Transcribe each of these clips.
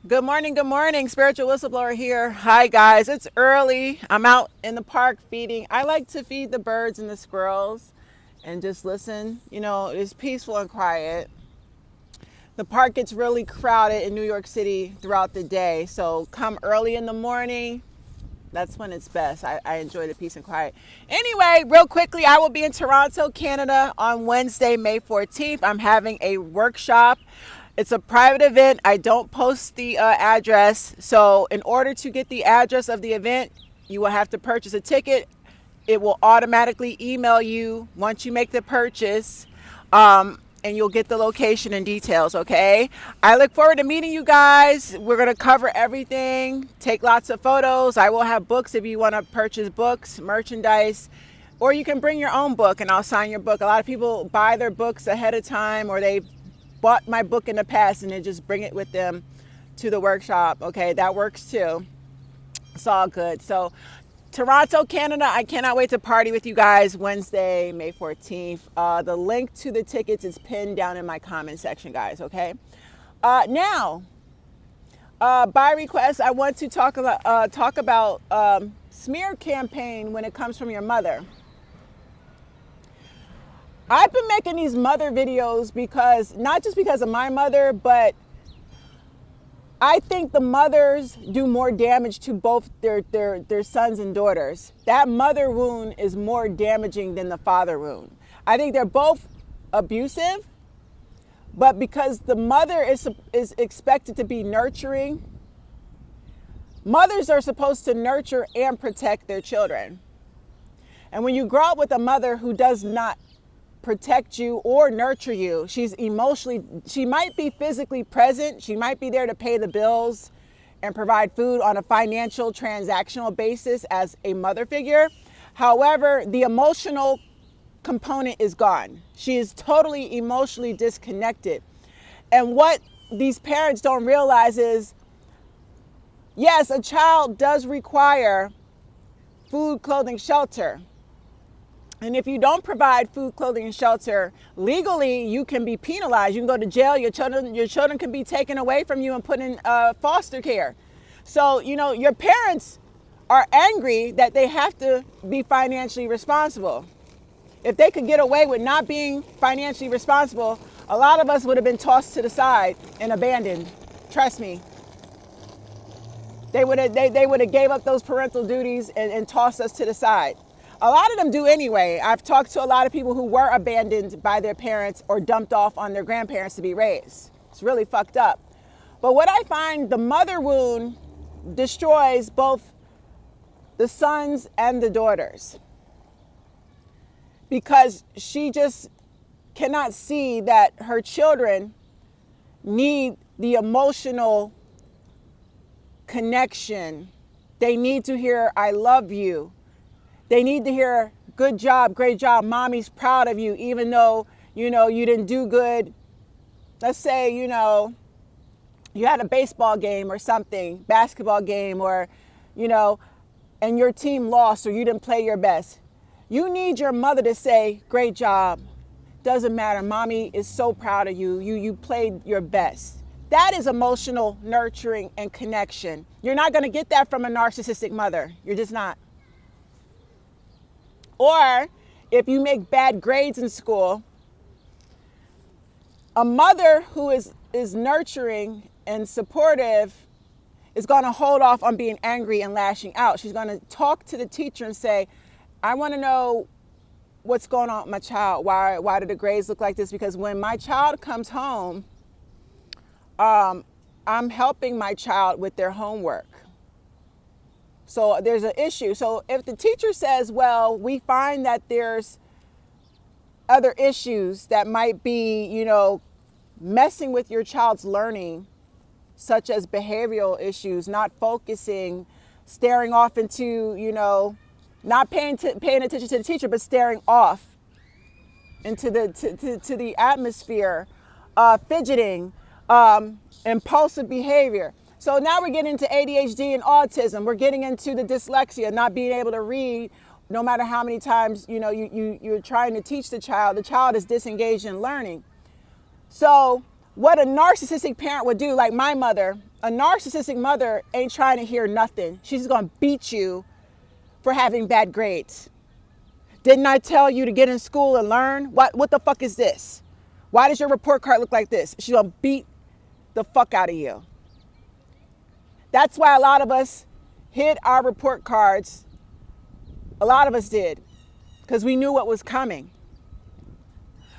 Good morning, spiritual whistleblower here. Hi guys, it's early. I'm out in the park feeding. I like to feed the birds and the squirrels and just listen. It's peaceful and quiet. The park gets really crowded in New York City throughout the day, so come early in the morning. That's when it's best. I enjoy the peace and quiet. Anyway, real quickly, I will be in Toronto, Canada on Wednesday, May 14th. I'm having a workshop. It's a private event. I don't post the address. So in order to get the address of the event, you will have to purchase a ticket. It will automatically email you once you make the purchase. And you'll get the location and details, okay? I look forward to meeting you guys. We're gonna cover everything, take lots of photos. I will have books if you wanna purchase books, merchandise, or you can bring your own book and I'll sign your book. A lot of people buy their books ahead of time, or they bought my book in the past and they just bring it with them to the workshop, okay? That works too. It's all good. So Toronto, Canada, I cannot wait to party with you guys Wednesday, May 14th. The link to the tickets is pinned down in my comment section, guys, okay? Now, by request, I want to talk about smear campaign when it comes from your mother. I've been making these mother videos because, not just because of my mother, but I think the mothers do more damage to both their sons and daughters. That mother wound is more damaging than the father wound. I think they're both abusive, but because the mother is expected to be nurturing, mothers are supposed to nurture and protect their children. And when you grow up with a mother who does not protect you or nurture you, she might be physically present, she might be there to pay the bills and provide food on a financial transactional basis as a mother figure. However, the emotional component is gone. She is totally emotionally disconnected. And what these parents don't realize is, yes, a child does require food, clothing, shelter. And if you don't provide food, clothing, and shelter, legally, you can be penalized. You can go to jail. Your children can be taken away from you and put in foster care. So, your parents are angry that they have to be financially responsible. If they could get away with not being financially responsible, a lot of us would have been tossed to the side and abandoned. Trust me. They would have gave up those parental duties and tossed us to the side. A lot of them do anyway. I've talked to a lot of people who were abandoned by their parents or dumped off on their grandparents to be raised. It's really fucked up. But what I find, the mother wound destroys both the sons and the daughters, because she just cannot see that her children need the emotional connection. They need to hear, "I love you." They need to hear, "Good job, great job, mommy's proud of you," even though, you didn't do good. Let's say, you had a baseball game or something, basketball game, or, and your team lost or you didn't play your best. You need your mother to say, "Great job. Doesn't matter. Mommy is so proud of you. You played your best." That is emotional nurturing and connection. You're not going to get that from a narcissistic mother. You're just not. Or if you make bad grades in school, a mother who is nurturing and supportive is going to hold off on being angry and lashing out. She's going to talk to the teacher and say, "I want to know what's going on with my child. Why do the grades look like this? Because when my child comes home, I'm helping my child with their homework. So there's an issue." So if the teacher says, "Well, we find that there's other issues that might be, messing with your child's learning, such as behavioral issues, not focusing, staring off into, not paying attention to the teacher, but staring off into to the atmosphere, fidgeting, impulsive behavior." So now we're getting into ADHD and autism. We're getting into the dyslexia, not being able to read, no matter how many times, you're trying to teach the child is disengaged in learning. So what a narcissistic parent would do, like my mother, a narcissistic mother ain't trying to hear nothing. She's going to beat you for having bad grades. Didn't I tell you to get in school and learn? What the fuck is this? Why does your report card look like this? She's going to beat the fuck out of you. That's why a lot of us hid our report cards. A lot of us did, because we knew what was coming.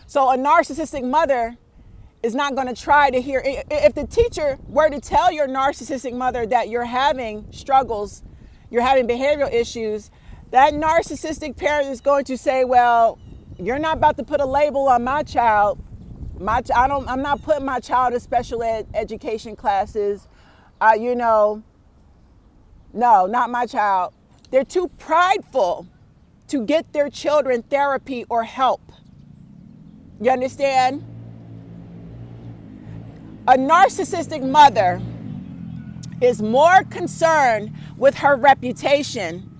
So a narcissistic mother is not going to try to hear. If the teacher were to tell your narcissistic mother that you're having struggles, you're having behavioral issues, that narcissistic parent is going to say, well, you're not about to put a label on my child. I'm not putting my child in special education classes. No, not my child. They're too prideful to get their children therapy or help. You understand? A narcissistic mother is more concerned with her reputation,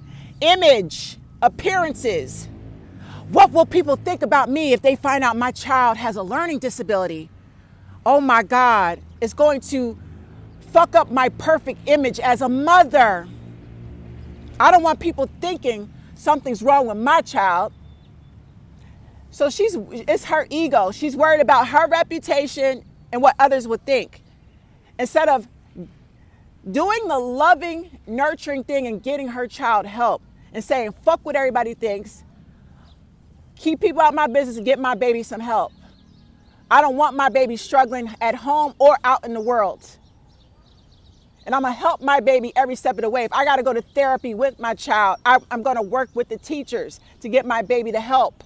image, appearances. What will people think about me if they find out my child has a learning disability? Oh my God, it's going to fuck up my perfect image as a mother. I don't want people thinking something's wrong with my child. So it's her ego. She's worried about her reputation and what others would think. Instead of doing the loving, nurturing thing and getting her child help and saying, fuck what everybody thinks, keep people out of my business and get my baby some help. I don't want my baby struggling at home or out in the world. And I'm going to help my baby every step of the way. If I got to go to therapy with my child, I'm going to work with the teachers to get my baby the help.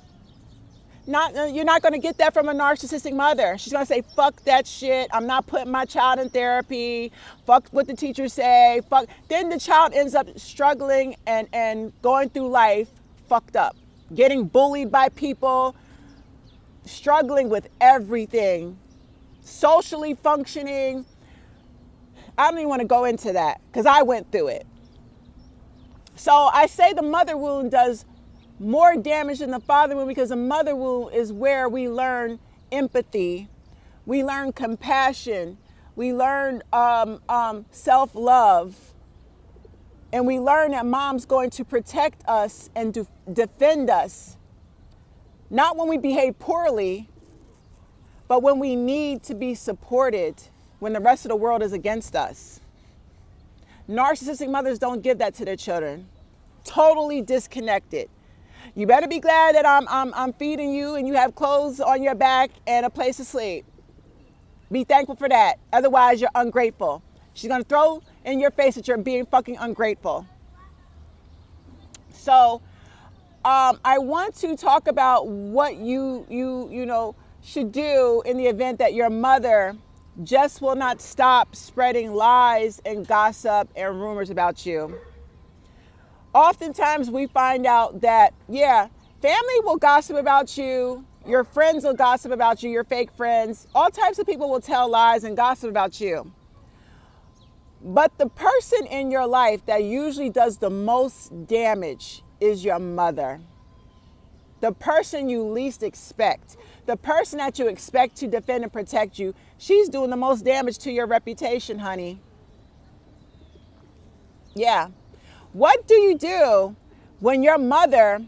You're not going to get that from a narcissistic mother. She's going to say, fuck that shit. I'm not putting my child in therapy. Fuck what the teachers say. Fuck. Then the child ends up struggling and going through life fucked up, getting bullied by people, struggling with everything, socially functioning. I don't even want to go into that because I went through it. So I say the mother wound does more damage than the father wound because the mother wound is where we learn empathy, we learn compassion, we learn self-love, and we learn that mom's going to protect us and defend us. Not when we behave poorly, but when we need to be supported, when the rest of the world is against us. Narcissistic mothers don't give that to their children. Totally disconnected. You better be glad that I'm feeding you and you have clothes on your back and a place to sleep. Be thankful for that. Otherwise, you're ungrateful. She's going to throw in your face that you're being fucking ungrateful. So I want to talk about what you should do in the event that your mother just will not stop spreading lies and gossip and rumors about you. Oftentimes we find out that, family will gossip about you, your friends will gossip about you, your fake friends, all types of people will tell lies and gossip about you. But the person in your life that usually does the most damage is your mother. The person you least expect, the person that you expect to defend and protect you, she's doing the most damage to your reputation, honey. Yeah. What do you do when your mother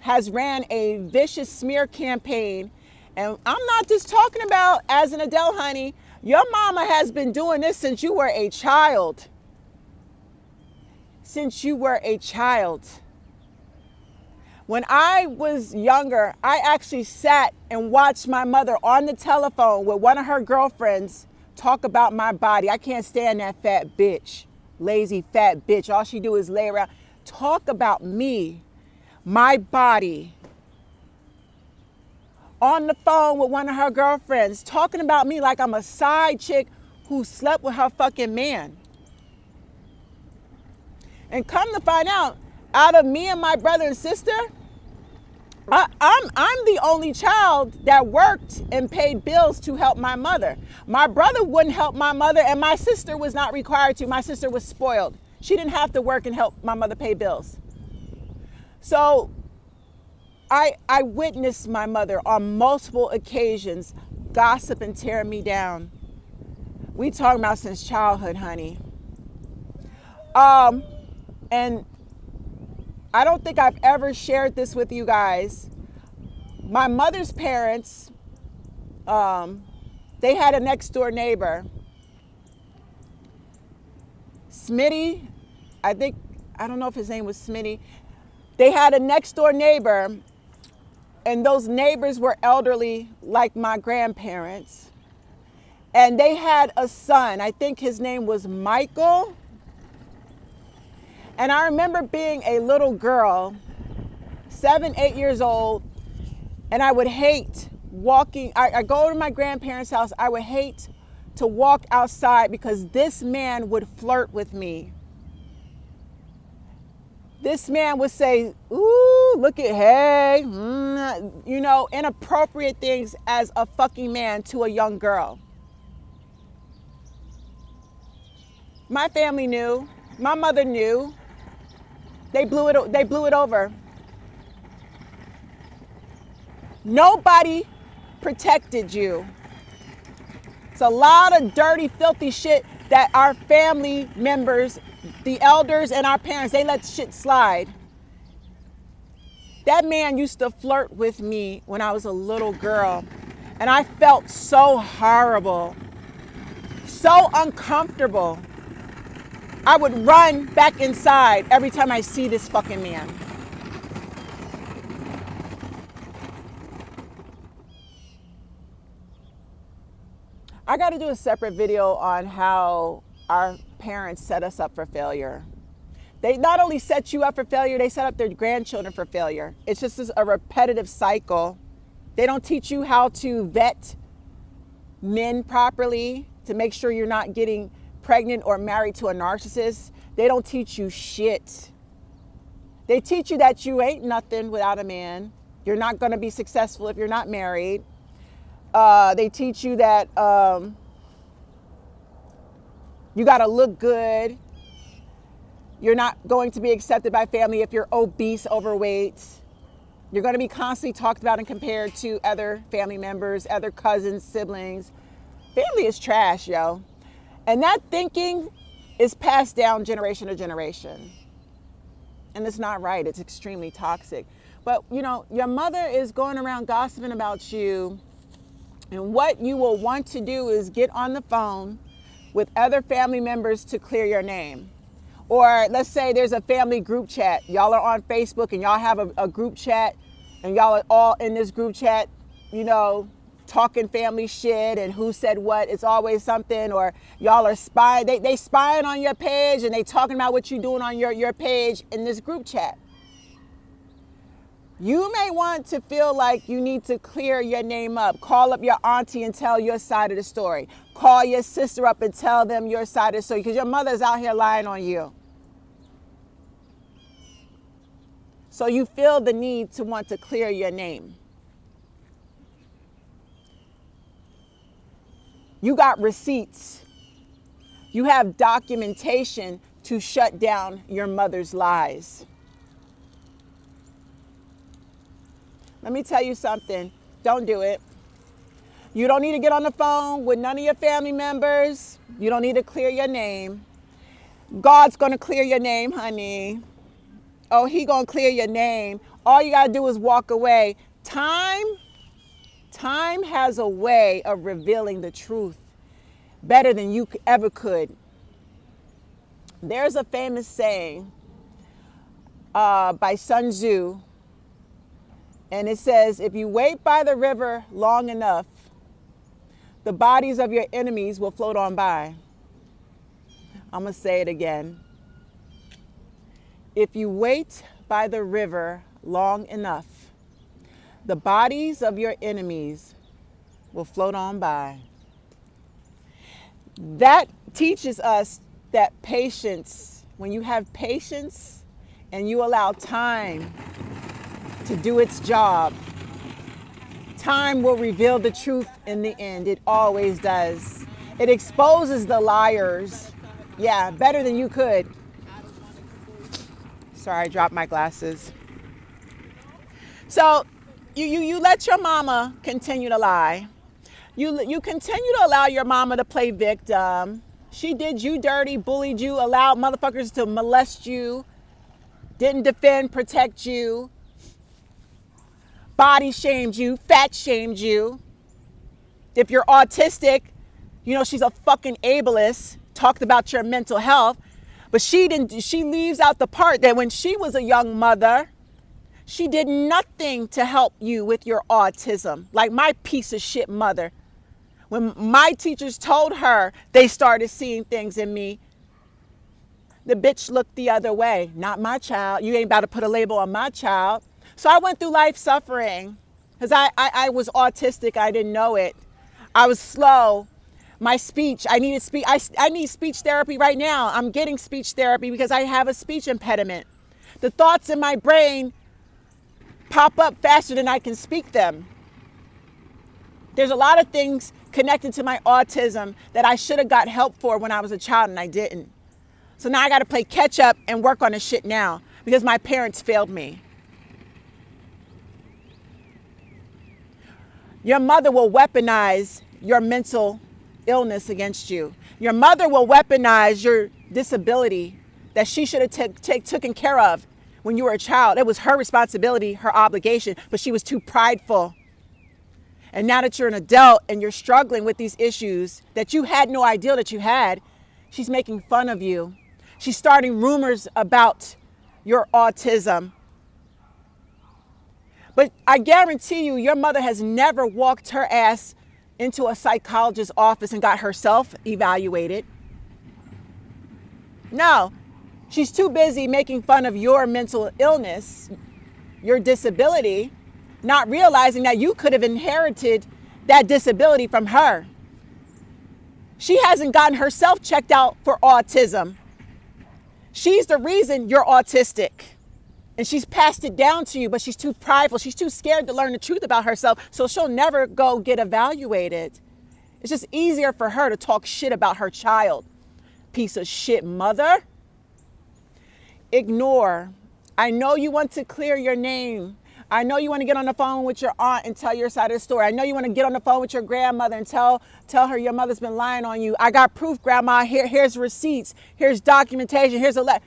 has ran a vicious smear campaign? And I'm not just talking about as an adult, honey. Your mama has been doing this since you were a child. Since you were a child. When I was younger, I actually sat and watched my mother on the telephone with one of her girlfriends talk about my body. I can't stand that fat bitch. Lazy fat bitch. All she do is lay around. Talk about me, my body. On the phone with one of her girlfriends, talking about me like I'm a side chick who slept with her fucking man. And come to find out of me and my brother and sister, I'm the only child that worked and paid bills to help my mother. My brother wouldn't help my mother, and my sister was not required to. My sister was spoiled. She didn't have to work and help my mother pay bills. So I witnessed my mother on multiple occasions gossip and tear me down. We talking about since childhood, honey. And I don't think I've ever shared this with you guys. My mother's parents, they had a next door neighbor. Smitty, I don't know if his name was Smitty. They had a next door neighbor, and those neighbors were elderly like my grandparents. And they had a son, I think his name was Michael. And I remember being a little girl, 7, 8 years old, and I would hate walking. I go to my grandparents' house, I would hate to walk outside because this man would flirt with me. This man would say, ooh, look at, hey, you know, inappropriate things as a fucking man to a young girl. My family knew. My mother knew. They blew it over. Nobody protected you. It's a lot of dirty, filthy shit that our family members, the elders and our parents, they let shit slide. That man used to flirt with me when I was a little girl, and I felt so horrible, so uncomfortable. I would run back inside every time I see this fucking man. I got to do a separate video on how our parents set us up for failure. They not only set you up for failure, they set up their grandchildren for failure. It's just a repetitive cycle. They don't teach you how to vet men properly to make sure you're not getting pregnant or married to a narcissist. They don't teach you shit. They teach you that you ain't nothing without a man. You're not going to be successful if you're not married. They teach you that you got to look good. You're not going to be accepted by family if you're obese, overweight. You're going to be constantly talked about and compared to other family members, other cousins, siblings. Family is trash, yo. And that thinking is passed down generation to generation. And it's not right. It's extremely toxic. But, you know, your mother is going around gossiping about you. And what you will want to do is get on the phone with other family members to clear your name. Or let's say there's a family group chat. Y'all are on Facebook and y'all have a group chat. And y'all are all in this group chat, you know, talking family shit and who said what. It's always something. Or y'all are spying. They spying on your page and they talking about what you're doing on your page in this group chat. You may want to feel like you need to clear your name up. Call up your auntie and tell your side of the story. Call your sister up and tell them your side of the story because your mother's out here lying on you. So you feel the need to want to clear your name. You got receipts. You have documentation to shut down your mother's lies. Let me tell you something. Don't do it. You don't need to get on the phone with none of your family members. You don't need to clear your name. God's going to clear your name, honey. Oh, he going to clear your name. All you got to do is walk away. Time has a way of revealing the truth better than you ever could. There's a famous saying by Sun Tzu. And it says, if you wait by the river long enough, the bodies of your enemies will float on by. I'm going to say it again. If you wait by the river long enough, the bodies of your enemies will float on by. That teaches us that patience, when you have patience and you allow time to do its job, time will reveal the truth in the end. It always does. It exposes the liars. Yeah, better than you could. Sorry, I dropped my glasses. So you let your mama continue to lie. You continue to allow your mama to play victim. She did you dirty, bullied you, allowed motherfuckers to molest you, didn't defend, protect you, body shamed you, fat shamed you. If you're autistic, you know she's a fucking ableist, talked about your mental health, but she leaves out the part that when she was a young mother, she did nothing to help you with your autism, like my piece of shit mother. When my teachers told her they started seeing things in me, the bitch looked the other way. Not my child. You ain't about to put a label on my child. So I went through life suffering because I was autistic. I didn't know it. I was slow. My speech, I need speech therapy right now. I'm getting speech therapy because I have a speech impediment. The thoughts in my brain pop up faster than I can speak them. There's a lot of things connected to my autism that I should have got help for when I was a child and I didn't. So now I got to play catch up and work on this shit now because my parents failed me. Your mother will weaponize your mental illness against you. Your mother will weaponize your disability that she should have taken care of when you were a child. It was her responsibility, her obligation, but she was too prideful. And now that you're an adult and you're struggling with these issues that you had no idea that you had, she's making fun of you. She's starting rumors about your autism. But I guarantee you, your mother has never walked her ass into a psychologist's office and got herself evaluated. No, she's too busy making fun of your mental illness, your disability, not realizing that you could have inherited that disability from her. She hasn't gotten herself checked out for autism. She's the reason you're autistic. And she's passed it down to you, but she's too prideful. She's too scared to learn the truth about herself, so she'll never go get evaluated. It's just easier for her to talk shit about her child. Piece of shit mother. Ignore. I know you want to clear your name. I know you want to get on the phone with your aunt and tell your side of the story. I know you want to get on the phone with your grandmother and tell her your mother's been lying on you. I got proof, Grandma. Here's receipts. Here's documentation. Here's a letter.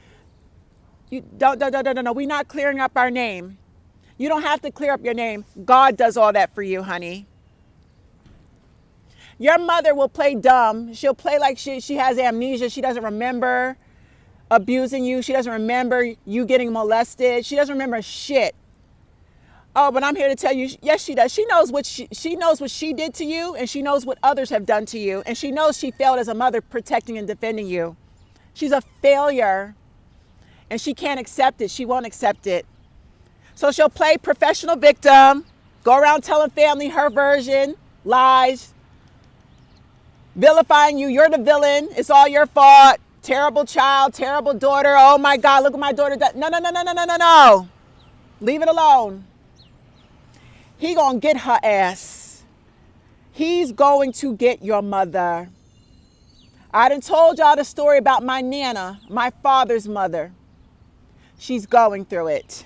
You don't. We're not clearing up our name. You don't have to clear up your name. God does all that for you, honey. Your mother will play dumb. She'll play like she has amnesia. She doesn't remember abusing you. She doesn't remember you getting molested. She doesn't remember shit. Oh, but I'm here to tell you, yes, she does. She knows what she did to you, and she knows what others have done to you, and she knows she failed as a mother protecting and defending you. She's a failure, and she can't accept it. She won't accept it. So she'll play professional victim, go around telling family her version, lies, vilifying you. You're the villain. It's all your fault. Terrible child, terrible daughter. Oh my God, look what my daughter does. No. Leave it alone. He gonna get her ass. He's going to get your mother. I done told y'all the story about my Nana, my father's mother. She's going through it.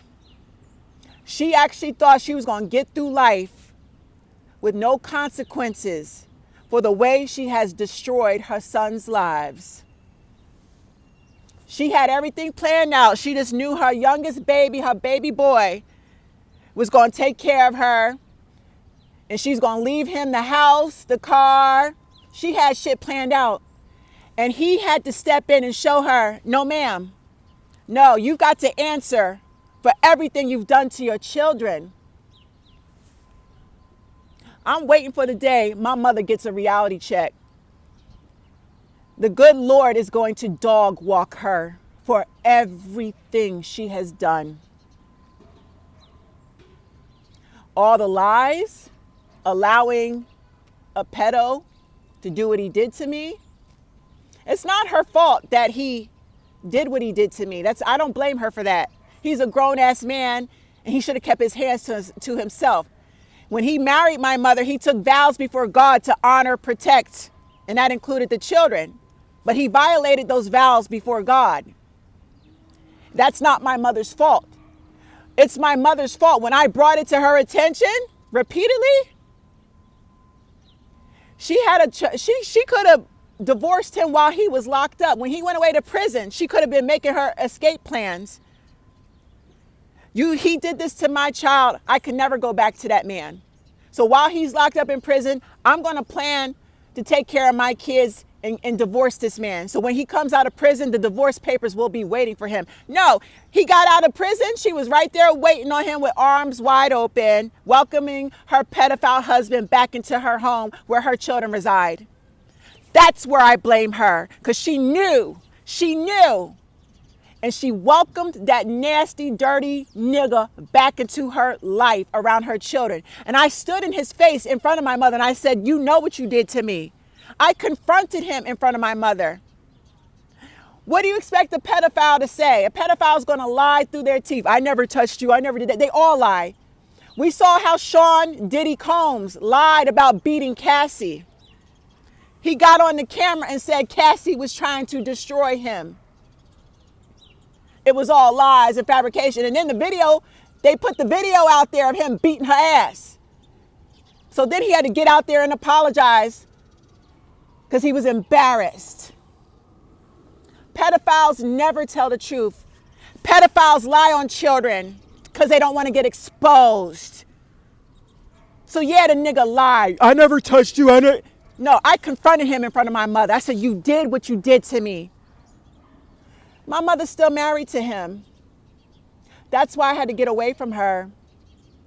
She actually thought she was gonna get through life with no consequences for the way she has destroyed her son's lives. She had everything planned out. She just knew her youngest baby, her baby boy, was going to take care of her, and she's going to leave him the house, the car. She had shit planned out, and he had to step in and show her, no ma'am, no, you've got to answer for everything you've done to your children. I'm waiting for the day my mother gets a reality check. The good Lord is going to dog walk her for everything she has done. All the lies, allowing a pedo to do what he did to me. It's not her fault that he did what he did to me. I don't blame her for that. He's a grown-ass man, and he should have kept his hands to himself. When he married my mother, he took vows before God to honor, protect, and that included the children. But he violated those vows before God. That's not my mother's fault. It's my mother's fault when I brought it to her attention repeatedly. She could have divorced him while he was locked up. When he went away to prison, she could have been making her escape plans. He did this to my child. I could never go back to that man. So while he's locked up in prison, I'm going to plan to take care of my kids and divorce this man. So when he comes out of prison, the divorce papers will be waiting for him. No, he got out of prison. She was right there waiting on him with arms wide open, welcoming her pedophile husband back into her home where her children reside. That's where I blame her, because she knew, and she welcomed that nasty, dirty nigga back into her life around her children. And I stood in his face in front of my mother and I said, you know what you did to me. I confronted him in front of my mother. What do you expect a pedophile to say? A pedophile is going to lie through their teeth. I never touched you. I never did that. They all lie. We saw how Sean Diddy Combs lied about beating Cassie. He got on the camera and said Cassie was trying to destroy him. It was all lies and fabrication. And then they put the video out there of him beating her ass. So then he had to get out there and apologize because he was embarrassed. Pedophiles never tell the truth. Pedophiles lie on children because they don't want to get exposed. So yeah, the nigga lied. I never touched you. No, I confronted him in front of my mother. I said, you did what you did to me. My mother's still married to him. That's why I had to get away from her.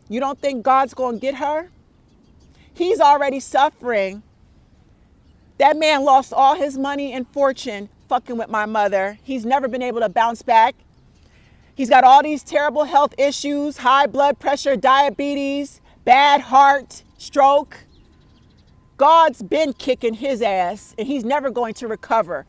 You don't think God's going to get her? He's already suffering. That man lost all his money and fortune fucking with my mother. He's never been able to bounce back. He's got all these terrible health issues, high blood pressure, diabetes, bad heart, stroke. God's been kicking his ass and he's never going to recover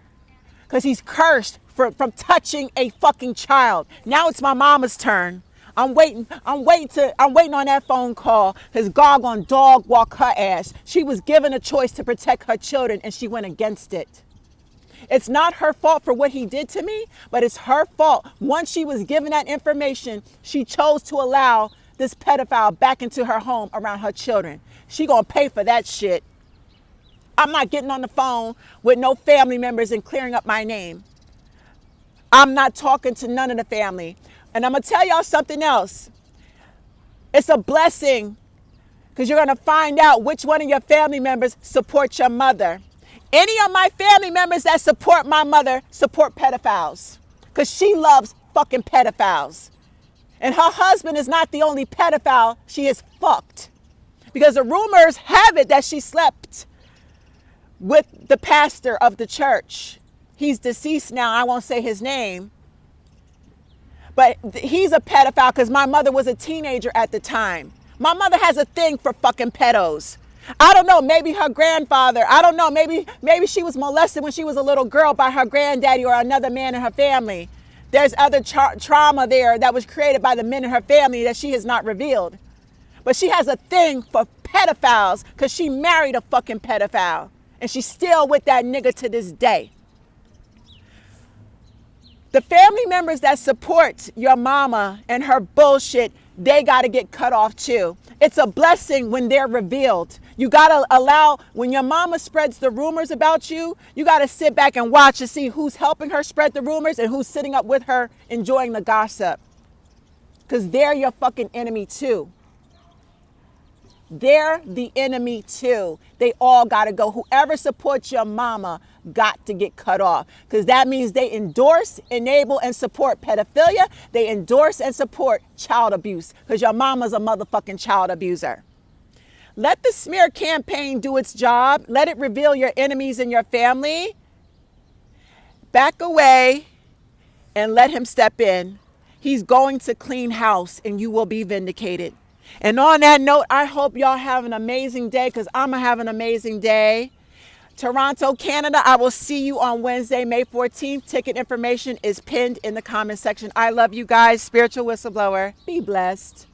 because he's cursed from touching a fucking child. Now it's my mama's turn. I'm waiting on that phone call because God gonna dog walk her ass. She was given a choice to protect her children and she went against it. It's not her fault for what he did to me, but it's her fault. Once she was given that information, she chose to allow this pedophile back into her home around her children. She gonna pay for that shit. I'm not getting on the phone with no family members and clearing up my name. I'm not talking to none of the family. And I'm going to tell y'all something else. It's a blessing because you're going to find out which one of your family members support your mother. Any of my family members that support my mother support pedophiles because she loves fucking pedophiles. And her husband is not the only pedophile she has fucked because the rumors have it that she slept with the pastor of the church. He's deceased now. I won't say his name. But he's a pedophile because my mother was a teenager at the time. My mother has a thing for fucking pedos. I don't know, maybe her grandfather. I don't know, maybe she was molested when she was a little girl by her granddaddy or another man in her family. There's other trauma there that was created by the men in her family that she has not revealed. But she has a thing for pedophiles because she married a fucking pedophile. And she's still with that nigga to this day. The family members that support your mama and her bullshit, they got to get cut off too. It's a blessing when they're revealed. You got to allow, when your mama spreads the rumors about you, you got to sit back and watch to see who's helping her spread the rumors and who's sitting up with her enjoying the gossip. Because they're your fucking enemy too. They're the enemy too. They all got to go. Whoever supports your mama got to get cut off because that means they endorse, enable, and support pedophilia. They endorse and support child abuse because your mama's a motherfucking child abuser. Let the smear campaign do its job. Let it reveal your enemies in your family. Back away and let him step in. He's going to clean house and you will be vindicated. And on that note, I hope y'all have an amazing day because I'm going to have an amazing day. Toronto, Canada, I will see you on Wednesday, May 14th. Ticket information is pinned in the comment section. I love you guys. Spiritual whistleblower. Be blessed.